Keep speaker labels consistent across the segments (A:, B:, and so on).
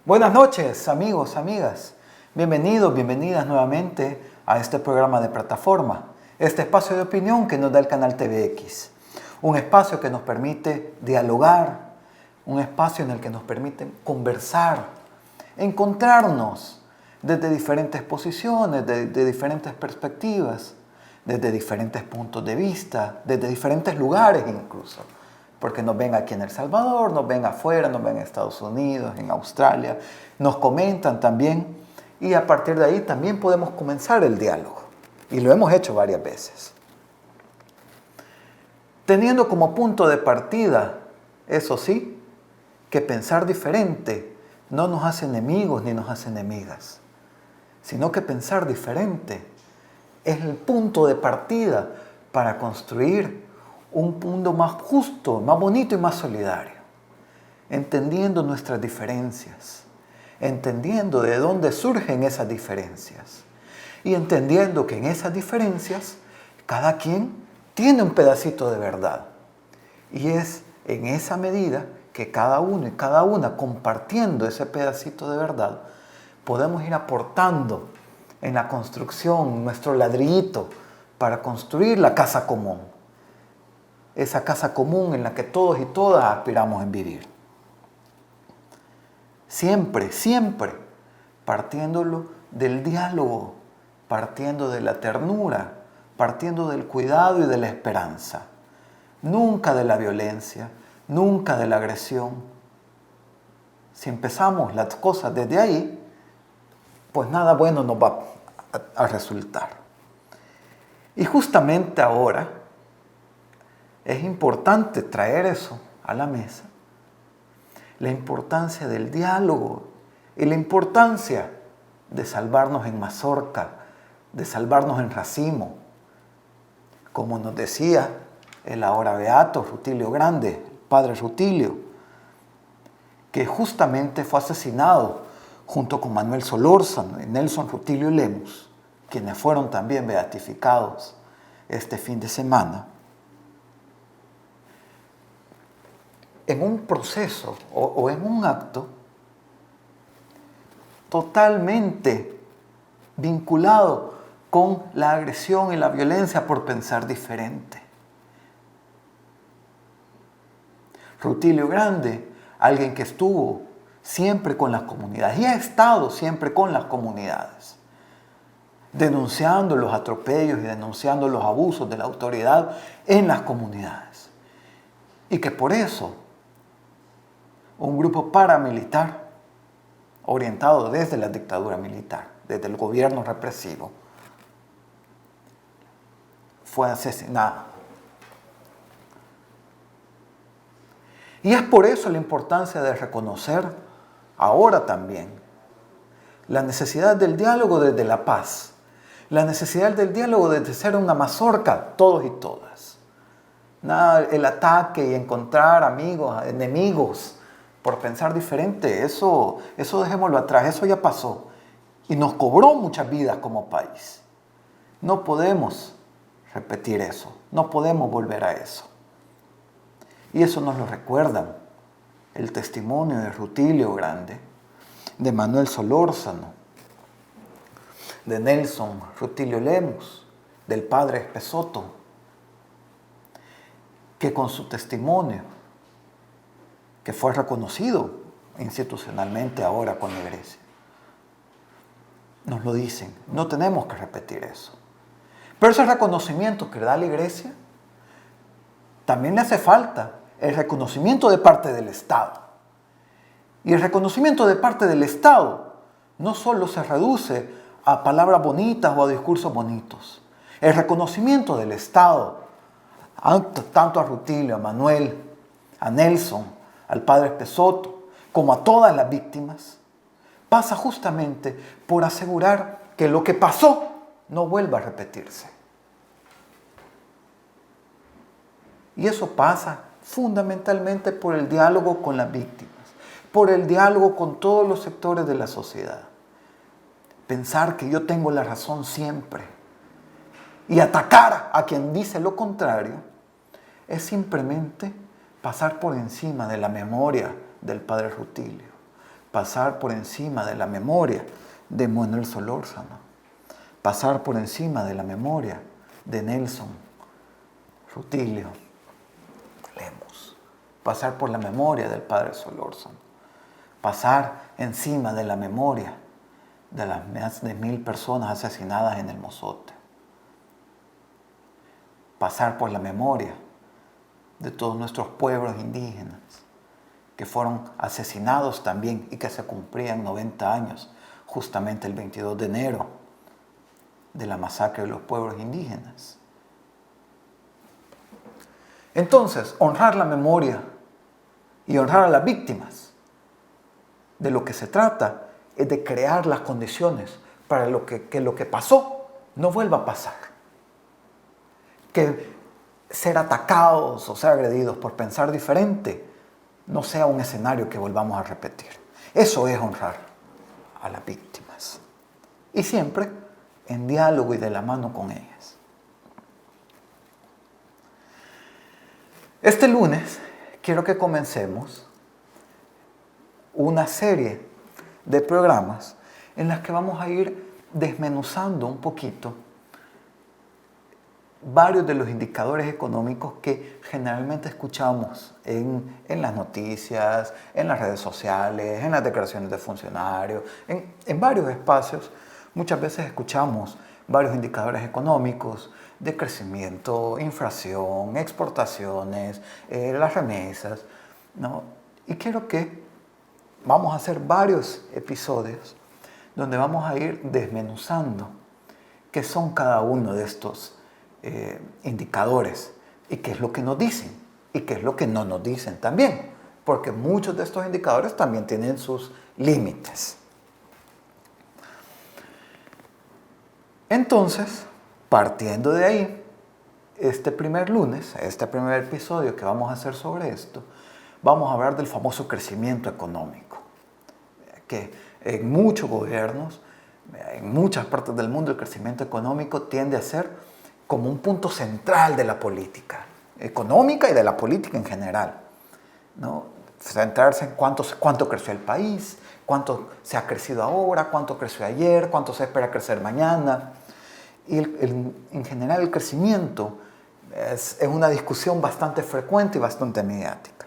A: Buenas noches, amigos, amigas. Bienvenidos, bienvenidas nuevamente a este programa de plataforma, este espacio de opinión que nos da el canal TVX. Un espacio que nos permite dialogar, un espacio en el que nos permite conversar, encontrarnos desde diferentes posiciones, de diferentes perspectivas, desde diferentes puntos de vista, desde diferentes lugares incluso. Porque nos ven aquí en El Salvador, nos ven afuera, nos ven en Estados Unidos, en Australia, nos comentan también y a partir de ahí también podemos comenzar el diálogo. Y lo hemos hecho varias veces. Teniendo como punto de partida, eso sí, que pensar diferente no nos hace enemigos ni nos hace enemigas, sino que pensar diferente es el punto de partida para construir un mundo más justo, más bonito y más solidario, entendiendo nuestras diferencias, entendiendo de dónde surgen esas diferencias y entendiendo que en esas diferencias cada quien tiene un pedacito de verdad. Y es en esa medida que cada uno y cada una, compartiendo ese pedacito de verdad, podemos ir aportando en la construcción nuestro ladrillito para construir la casa común. Esa casa común en la que todos y todas aspiramos en vivir. Siempre, siempre partiéndolo del diálogo, partiendo de la ternura, partiendo del cuidado y de la esperanza. Nunca de la violencia, nunca de la agresión. Si empezamos las cosas desde ahí, pues nada bueno nos va a resultar. Y justamente ahora es importante traer eso a la mesa, la importancia del diálogo y la importancia de salvarnos en mazorca, de salvarnos en racimo. Como nos decía el ahora beato Rutilio Grande, el padre Rutilio, que justamente fue asesinado junto con Manuel Solórzano y Nelson Rutilio Lemus, quienes fueron también beatificados este fin de semana. En un proceso o en un acto totalmente vinculado con la agresión y la violencia por pensar diferente. Rutilio Grande, alguien que estuvo siempre con las comunidades y ha estado siempre con las comunidades, denunciando los atropellos y denunciando los abusos de la autoridad en las comunidades. Y que por eso un grupo paramilitar orientado desde la dictadura militar, desde el gobierno represivo, fue asesinado. Y es por eso la importancia de reconocer ahora también la necesidad del diálogo desde la paz, la necesidad del diálogo desde ser una mazorca, todos y todas. Nada, el ataque y encontrar amigos, enemigos, por pensar diferente, eso dejémoslo atrás, eso ya pasó. Y nos cobró muchas vidas como país. No podemos repetir eso, no podemos volver a eso. Y eso nos lo recuerdan el testimonio de Rutilio Grande, de Manuel Solórzano, de Nelson Rutilio Lemus, del padre Espesoto, que con su testimonio, que fue reconocido institucionalmente ahora con la Iglesia, nos lo dicen, no tenemos que repetir eso. Pero ese reconocimiento que da la Iglesia, también le hace falta el reconocimiento de parte del Estado. Y el reconocimiento de parte del Estado no solo se reduce a palabras bonitas o a discursos bonitos. El reconocimiento del Estado, tanto a Rutilio, a Manuel, a Nelson, al padre Espesoto, como a todas las víctimas, pasa justamente por asegurar que lo que pasó no vuelva a repetirse. Y eso pasa fundamentalmente por el diálogo con las víctimas, por el diálogo con todos los sectores de la sociedad. Pensar que yo tengo la razón siempre y atacar a quien dice lo contrario es simplemente pasar por encima de la memoria del padre Rutilio, pasar por encima de la memoria de Manuel Solórzano, pasar por encima de la memoria de Nelson Rutilio Lemos, pasar por la memoria del padre Solórzano, pasar encima de la memoria de las más de 1000 personas asesinadas en el Mozote, pasar por la memoria de todos nuestros pueblos indígenas que fueron asesinados también y que se cumplían 90 años justamente el 22 de enero de la masacre de los pueblos indígenas. Entonces, honrar la memoria y honrar a las víctimas, de lo que se trata es de crear las condiciones para que lo que pasó no vuelva a pasar. Que ser atacados o ser agredidos por pensar diferente no sea un escenario que volvamos a repetir. Eso es honrar a las víctimas. Y siempre en diálogo y de la mano con ellas. Este lunes quiero que comencemos una serie de programas en las que vamos a ir desmenuzando un poquito varios de los indicadores económicos que generalmente escuchamos en las noticias, en las redes sociales, en las declaraciones de funcionarios, en varios espacios. Muchas veces escuchamos varios indicadores económicos de crecimiento, inflación, exportaciones, las remesas, ¿no? Y quiero que vamos a hacer varios episodios donde vamos a ir desmenuzando qué son cada uno de estos indicadores y qué es lo que nos dicen y qué es lo que no nos dicen también, porque muchos de estos indicadores también tienen sus límites. Entonces, partiendo de ahí, este primer lunes, este primer episodio que vamos a hacer sobre esto, vamos a hablar del famoso crecimiento económico, que en muchos gobiernos, en muchas partes del mundo, el crecimiento económico tiende a ser como un punto central de la política económica y de la política en general, ¿no? Centrarse en cuánto creció el país, cuánto se ha crecido ahora, cuánto creció ayer, cuánto se espera crecer mañana. Y en general el crecimiento es una discusión bastante frecuente y bastante mediática.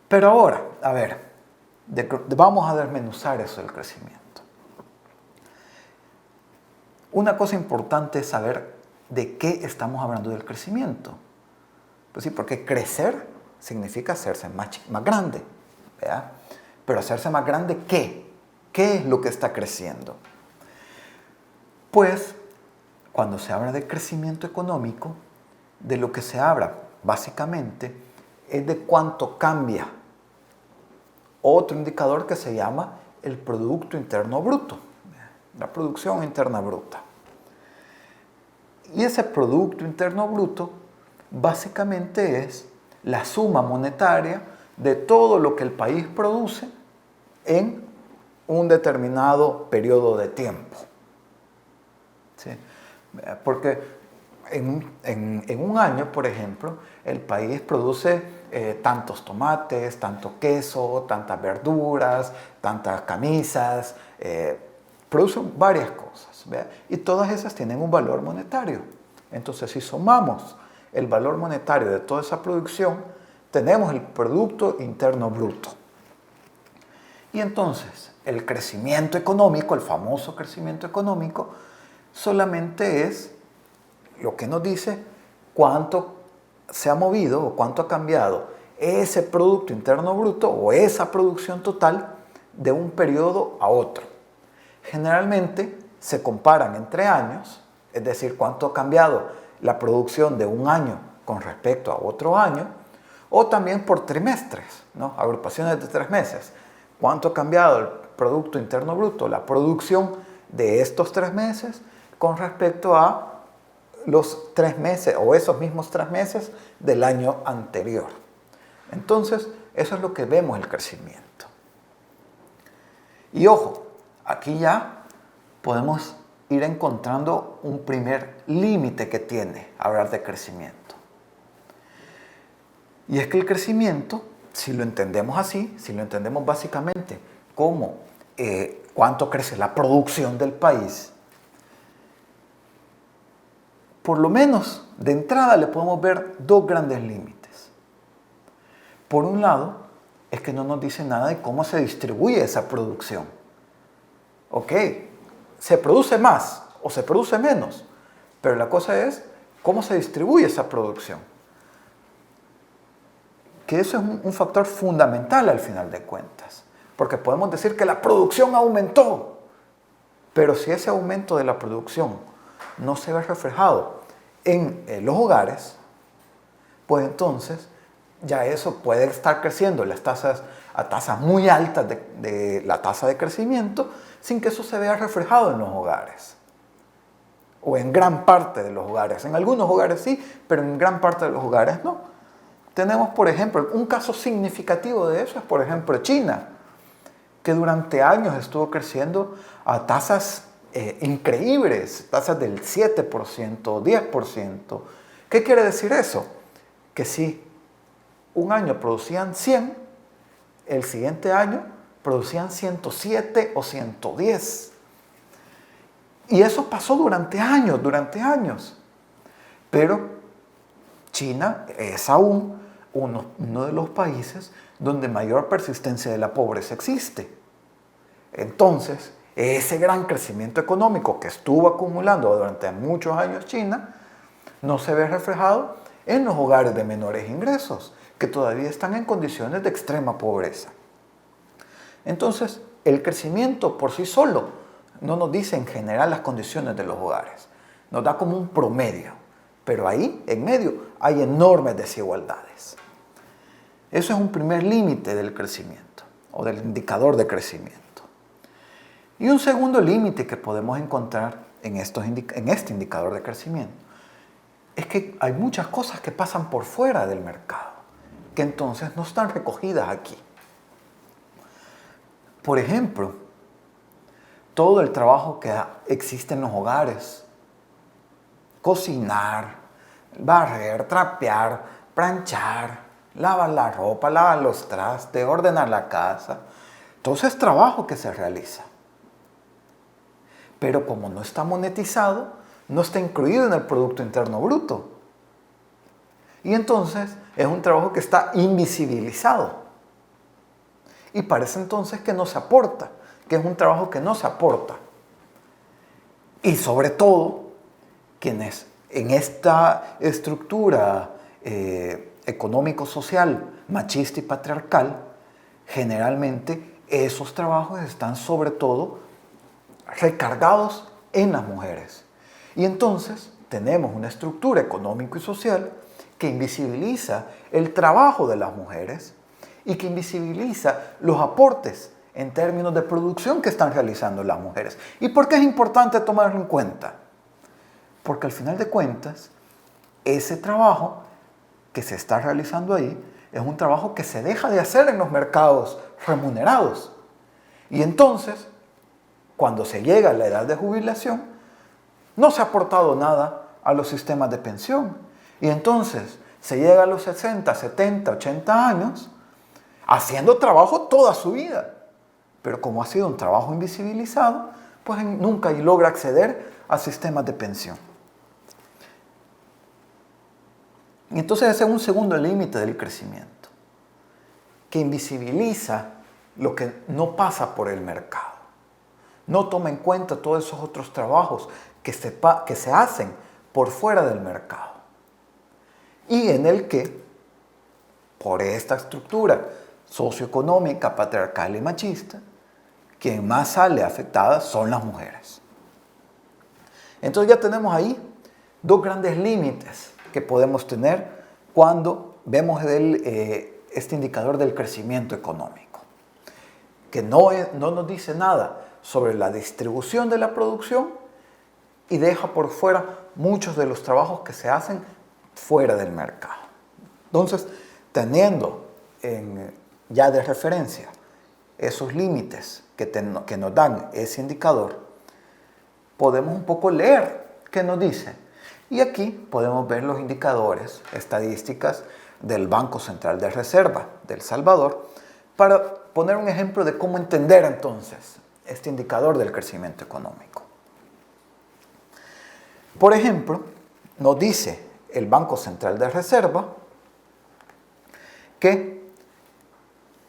A: Pero ahora, a ver, vamos a desmenuzar eso del crecimiento. Una cosa importante es saber de qué estamos hablando del crecimiento. Pues sí, porque crecer significa hacerse más grande, ¿verdad? Pero hacerse más grande, ¿qué? ¿Qué es lo que está creciendo? Pues, cuando se habla de crecimiento económico, de lo que se habla, básicamente, es de cuánto cambia otro indicador que se llama el Producto Interno Bruto, la Producción Interna Bruta. Y ese Producto Interno Bruto básicamente es la suma monetaria de todo lo que el país produce en un determinado periodo de tiempo. ¿Sí? Porque en un año, por ejemplo, el país produce tantos tomates, tanto queso, tantas verduras, tantas camisas, produce varias cosas, ¿verdad? Y todas esas tienen un valor monetario. Entonces, si sumamos el valor monetario de toda esa producción, tenemos el Producto Interno Bruto. Y entonces, el crecimiento económico, el famoso crecimiento económico, solamente es lo que nos dice cuánto se ha movido o cuánto ha cambiado ese Producto Interno Bruto o esa producción total de un periodo a otro. Generalmente se comparan entre años, es decir, cuánto ha cambiado la producción de un año con respecto a otro año, o también por trimestres, ¿no? Agrupaciones de 3 meses. ¿Cuánto ha cambiado el Producto Interno Bruto, la producción de estos 3 meses con respecto a los 3 meses o esos mismos 3 meses del año anterior? Entonces, eso es lo que vemos el crecimiento. Y ojo, aquí ya podemos ir encontrando un primer límite que tiene hablar de crecimiento. Y es que el crecimiento si lo entendemos así, si lo entendemos básicamente como cuánto crece la producción del país, por lo menos de entrada le podemos ver dos grandes límites. Por un lado, es que no nos dice nada de cómo se distribuye esa producción. Ok, se produce más o se produce menos, pero la cosa es cómo se distribuye esa producción. Que eso es un factor fundamental al final de cuentas, porque podemos decir que la producción aumentó, pero si ese aumento de la producción no se ve reflejado en los hogares, pues entonces ya eso puede estar creciendo las tasas a tasas muy altas de la tasa de crecimiento sin que eso se vea reflejado en los hogares. O en gran parte de los hogares. En algunos hogares sí, pero en gran parte de los hogares no. Tenemos, por ejemplo, un caso significativo de eso es, por ejemplo, China, que durante años estuvo creciendo a tasas increíbles, tasas del 7%, 10%. ¿Qué quiere decir eso? Que si un año producían 100, el siguiente año producían 107 o 110. Y eso pasó durante años. Pero China es aún uno de los países donde mayor persistencia de la pobreza existe. Entonces, ese gran crecimiento económico que estuvo acumulando durante muchos años China, no se ve reflejado en los hogares de menores ingresos, que todavía están en condiciones de extrema pobreza. Entonces, el crecimiento por sí solo no nos dice en general las condiciones de los hogares, nos da como un promedio, pero ahí, en medio, hay enormes desigualdades. Eso es un primer límite del crecimiento, o del indicador de crecimiento. Y un segundo límite que podemos encontrar en este indicador de crecimiento es que hay muchas cosas que pasan por fuera del mercado, que entonces no están recogidas aquí. Por ejemplo, todo el trabajo que existe en los hogares, cocinar, barrer, trapear, planchar, lavar la ropa, lavar los trastes, ordenar la casa, todo ese es trabajo que se realiza. Pero como no está monetizado, no está incluido en el Producto Interno Bruto. Y entonces es un trabajo que está invisibilizado. Y parece entonces que no se aporta, que es un trabajo que no se aporta. Y sobre todo, quienes en esta estructura económico-social machista y patriarcal, generalmente esos trabajos están sobre todo recargados en las mujeres. Y entonces tenemos una estructura económico y social que invisibiliza el trabajo de las mujeres y que invisibiliza los aportes en términos de producción que están realizando las mujeres. ¿Y por qué es importante tomarlo en cuenta? Porque al final de cuentas, ese trabajo que se está realizando ahí es un trabajo que se deja de hacer en los mercados remunerados. Y entonces, cuando se llega a la edad de jubilación, no se ha aportado nada a los sistemas de pensión. Y entonces se llega a los 60, 70, 80 años haciendo trabajo toda su vida. Pero como ha sido un trabajo invisibilizado, pues nunca logra acceder a sistemas de pensión. Y entonces ese es un segundo límite del crecimiento, que invisibiliza lo que no pasa por el mercado. No toma en cuenta todos esos otros trabajos que se hacen por fuera del mercado. Y en el que, por esta estructura socioeconómica, patriarcal y machista, quien más sale afectada son las mujeres. Entonces ya tenemos ahí dos grandes límites que podemos tener cuando vemos este indicador del crecimiento económico, que no nos dice nada sobre la distribución de la producción y deja por fuera muchos de los trabajos que se hacen fuera del mercado. Entonces, teniendo ya de referencia esos límites que nos dan ese indicador, podemos un poco leer qué nos dice. Y aquí podemos ver los indicadores, estadísticas del Banco Central de Reserva de El Salvador, para poner un ejemplo de cómo entender entonces este indicador del crecimiento económico. Por ejemplo, nos dice el Banco Central de Reserva que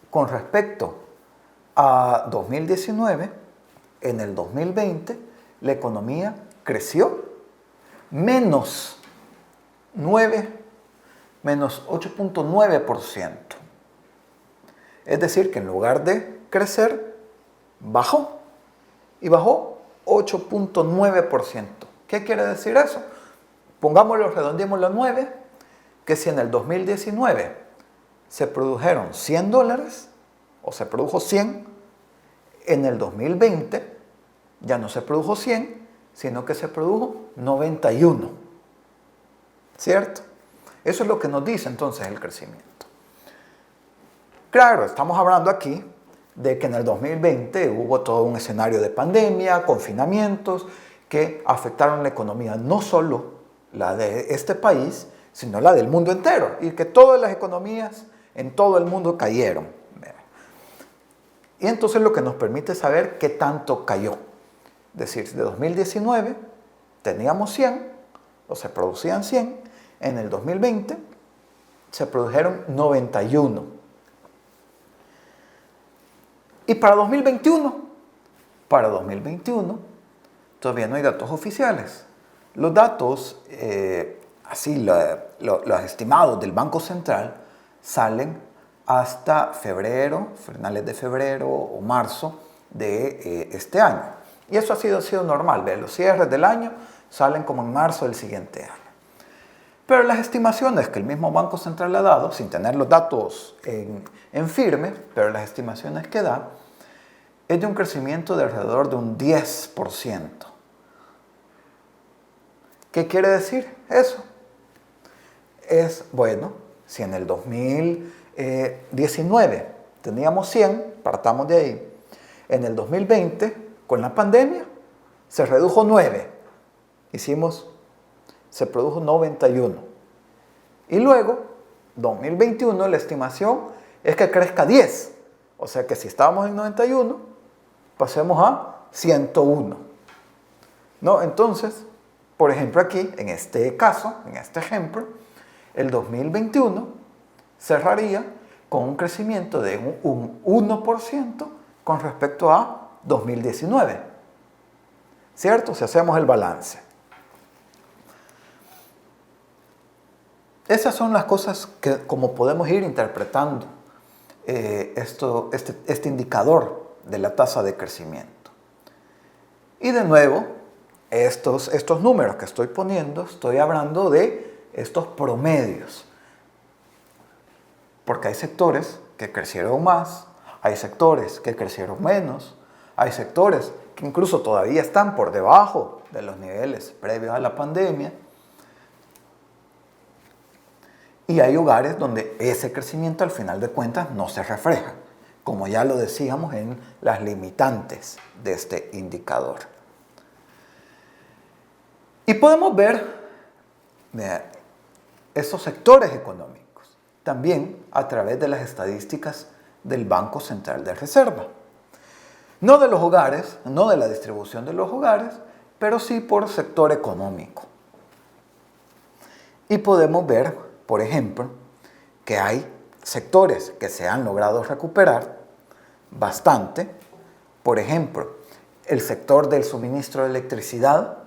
A: con respecto a 2019, en el 2020, la economía creció menos 8.9%. Es decir, que en lugar de crecer, bajó. Y bajó 8.9%. ¿Qué quiere decir eso? Pongámoslo, redondeémoslo a 9, que si en el 2019 se produjeron $100, o se produjo 100, en el 2020 ya no se produjo 100, sino que se produjo 91. ¿Cierto? Eso es lo que nos dice entonces el crecimiento. Claro, estamos hablando aquí de que en el 2020 hubo todo un escenario de pandemia, confinamientos, que afectaron la economía, no solo la de este país, sino la del mundo entero, y que todas las economías en todo el mundo cayeron. Y entonces lo que nos permite saber qué tanto cayó. Es decir, de 2019 teníamos 100, o se producían 100, en el 2020 se produjeron 91. ¿Y para 2021? Para 2021 todavía no hay datos oficiales. Los datos, los estimados del Banco Central, salen hasta febrero, finales de febrero o marzo de este año. Y eso ha sido normal. Los cierres del año salen como en marzo del siguiente año. Pero las estimaciones que el mismo Banco Central ha dado, sin tener los datos en firme, pero las estimaciones que da, es de un crecimiento de alrededor de un 10%. ¿Qué quiere decir eso? Es, bueno, si en el 2019 teníamos 100, partamos de ahí. En el 2020, con la pandemia, se redujo 9. Se produjo 91. Y luego, 2021, la estimación es que crezca 10. O sea que si estábamos en 91, pasemos a 101. ¿No? Entonces, por ejemplo aquí, en este caso, en este ejemplo, el 2021 cerraría con un crecimiento de un 1% con respecto a 2019. ¿Cierto? Si hacemos el balance. Esas son las cosas que como podemos ir interpretando este indicador de la tasa de crecimiento. Y de nuevo, estos números que estoy poniendo, estoy hablando de estos promedios. Porque hay sectores que crecieron más, hay sectores que crecieron menos, hay sectores que incluso todavía están por debajo de los niveles previos a la pandemia. Y hay lugares donde ese crecimiento al final de cuentas no se refleja, como ya lo decíamos en las limitantes de este indicador. Y podemos ver estos sectores económicos también a través de las estadísticas del Banco Central de Reserva. No de los hogares, no de la distribución de los hogares, pero sí por sector económico. Y podemos ver, por ejemplo, que hay sectores que se han logrado recuperar bastante. Por ejemplo, el sector del suministro de electricidad,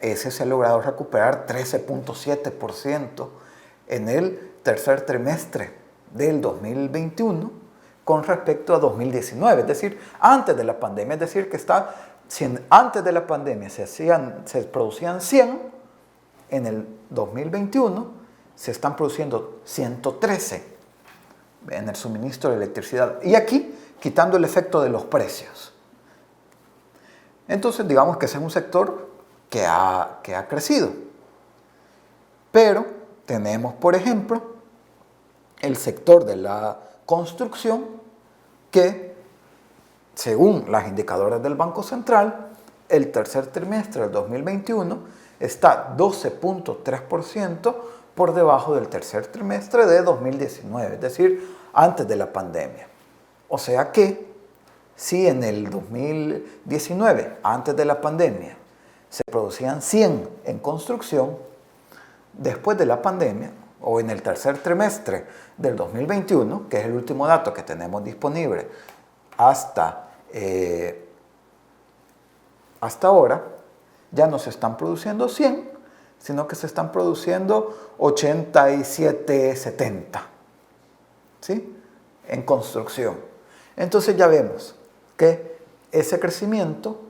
A: ese se ha logrado recuperar 13.7% en el tercer trimestre del 2021 con respecto a 2019, es decir, antes de la pandemia. Es decir, que antes de la pandemia se producían 100, en el 2021 se están produciendo 113 en el suministro de electricidad. Y aquí, quitando el efecto de los precios. Entonces, digamos que ese es un sector que ha crecido. Pero tenemos, por ejemplo, el sector de la construcción que, según los indicadores del Banco Central, el tercer trimestre del 2021 está 12.3% por debajo del tercer trimestre de 2019, es decir, antes de la pandemia. O sea que si en el 2019, antes de la pandemia, se producían 100 en construcción, después de la pandemia, o en el tercer trimestre del 2021, que es el último dato que tenemos disponible hasta ahora, ya no se están produciendo 100, sino que se están produciendo 87, 70, ¿sí? En construcción. Entonces ya vemos que ese crecimiento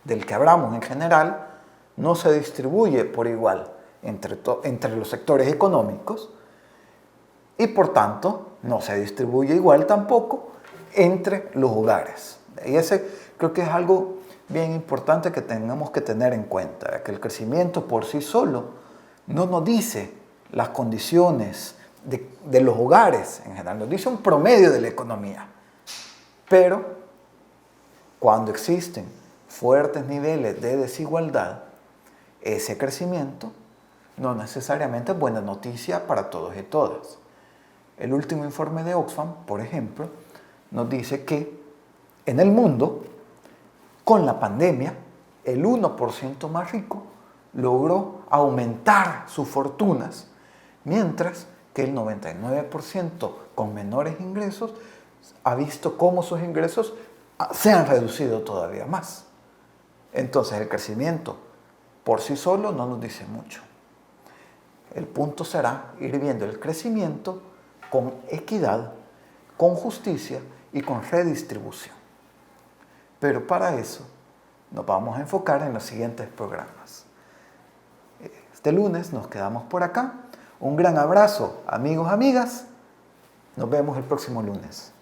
A: del que hablamos en general no se distribuye por igual entre los sectores económicos y por tanto no se distribuye igual tampoco entre los hogares. Y ese creo que es algo bien importante que tenemos que tener en cuenta, que el crecimiento por sí solo no nos dice las condiciones de los hogares en general, nos dice un promedio de la economía. Pero cuando existen fuertes niveles de desigualdad, ese crecimiento no necesariamente es buena noticia para todos y todas. El último informe de Oxfam, por ejemplo, nos dice que en el mundo, con la pandemia, el 1% más rico logró aumentar sus fortunas, mientras que el 99% con menores ingresos ha visto cómo sus ingresos se han reducido todavía más. Entonces el crecimiento por sí solo no nos dice mucho. El punto será ir viendo el crecimiento con equidad, con justicia y con redistribución. Pero para eso nos vamos a enfocar en los siguientes programas. Este lunes nos quedamos por acá. Un gran abrazo, amigos, amigas. Nos vemos el próximo lunes.